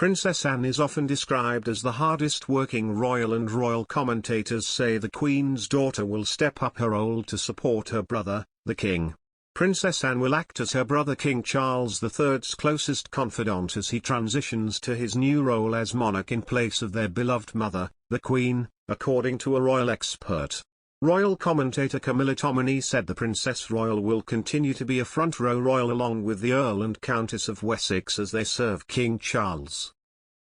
Princess Anne is often described as the hardest-working royal, and royal commentators say the Queen's daughter will step up her role to support her brother, the King. Princess Anne will act as her brother King Charles III's closest confidant as he transitions to his new role as monarch in place of their beloved mother, the Queen, according to a royal expert. Royal commentator Camilla Tominey said the Princess Royal will continue to be a front-row royal along with the Earl and Countess of Wessex as they serve King Charles.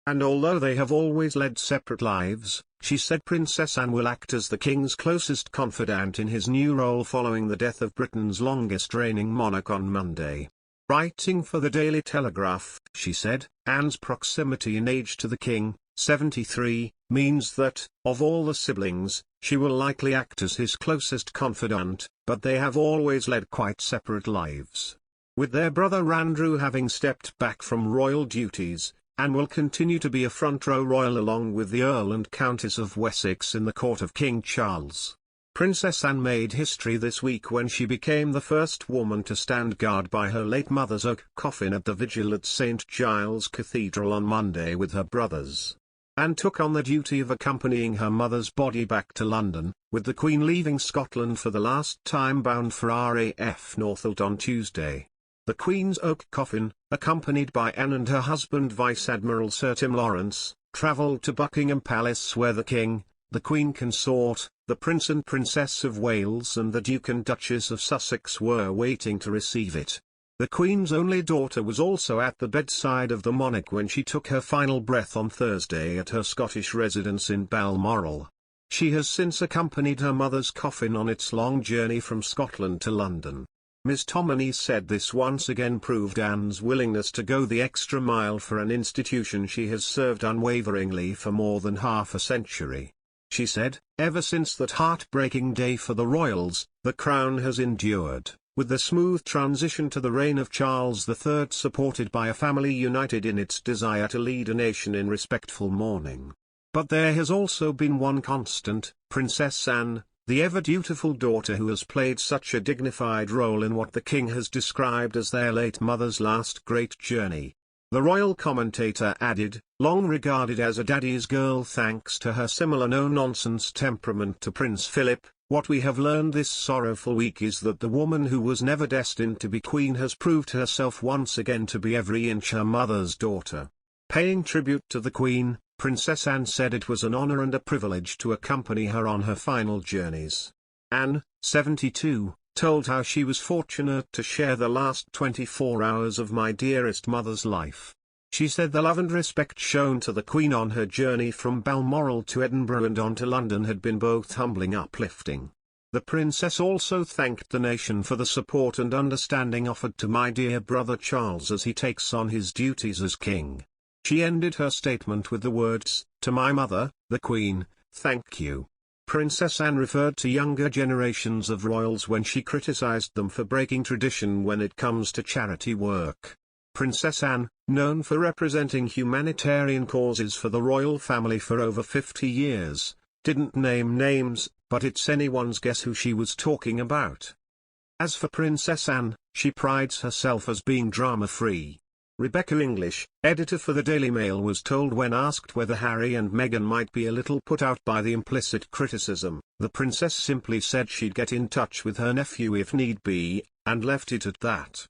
And although they have always led separate lives, she said Princess Anne will act as the King's closest confidant in his new role following the death of Britain's longest reigning monarch on Monday. Writing for the Daily Telegraph, she said, Anne's proximity in age to the King, 73, means that, of all the siblings, she will likely act as his closest confidant, but they have always led quite separate lives. With their brother Andrew having stepped back from royal duties, Anne will continue to be a front-row royal along with the Earl and Countess of Wessex in the court of King Charles. Princess Anne made history this week when she became the first woman to stand guard by her late mother's oak coffin at the vigil at St. Giles Cathedral on Monday with her brothers. Anne took on the duty of accompanying her mother's body back to London, with the Queen leaving Scotland for the last time bound for RAF Northolt on Tuesday. The Queen's oak coffin, accompanied by Anne and her husband Vice Admiral Sir Tim Lawrence, travelled to Buckingham Palace where the King, the Queen Consort, the Prince and Princess of Wales and the Duke and Duchess of Sussex were waiting to receive it. The Queen's only daughter was also at the bedside of the monarch when she took her final breath on Thursday at her Scottish residence in Balmoral. She has since accompanied her mother's coffin on its long journey from Scotland to London. Ms. Tominey said this once again proved Anne's willingness to go the extra mile for an institution she has served unwaveringly for more than half a century. She said, ever since that heartbreaking day for the royals, the crown has endured, with the smooth transition to the reign of Charles III supported by a family united in its desire to lead a nation in respectful mourning. But there has also been one constant, Princess Anne, the ever-dutiful daughter who has played such a dignified role in what the King has described as their late mother's last great journey. The royal commentator added, long regarded as a daddy's girl thanks to her similar no-nonsense temperament to Prince Philip, what we have learned this sorrowful week is that the woman who was never destined to be queen has proved herself once again to be every inch her mother's daughter. Paying tribute to the Queen, Princess Anne said it was an honor and a privilege to accompany her on her final journeys. Anne, 72, told how she was fortunate to share the last 24 hours of my dearest mother's life. She said the love and respect shown to the Queen on her journey from Balmoral to Edinburgh and on to London had been both humbling and uplifting. The Princess also thanked the nation for the support and understanding offered to my dear brother Charles as he takes on his duties as King. She ended her statement with the words, "To my mother, the Queen, thank you." Princess Anne referred to younger generations of royals when she criticized them for breaking tradition when it comes to charity work. Princess Anne, known for representing humanitarian causes for the royal family for over 50 years, didn't name names, but it's anyone's guess who she was talking about. As for Princess Anne, she prides herself as being drama-free. Rebecca English, editor for the Daily Mail, was told when asked whether Harry and Meghan might be a little put out by the implicit criticism, the princess simply said she'd get in touch with her nephew if need be, and left it at that.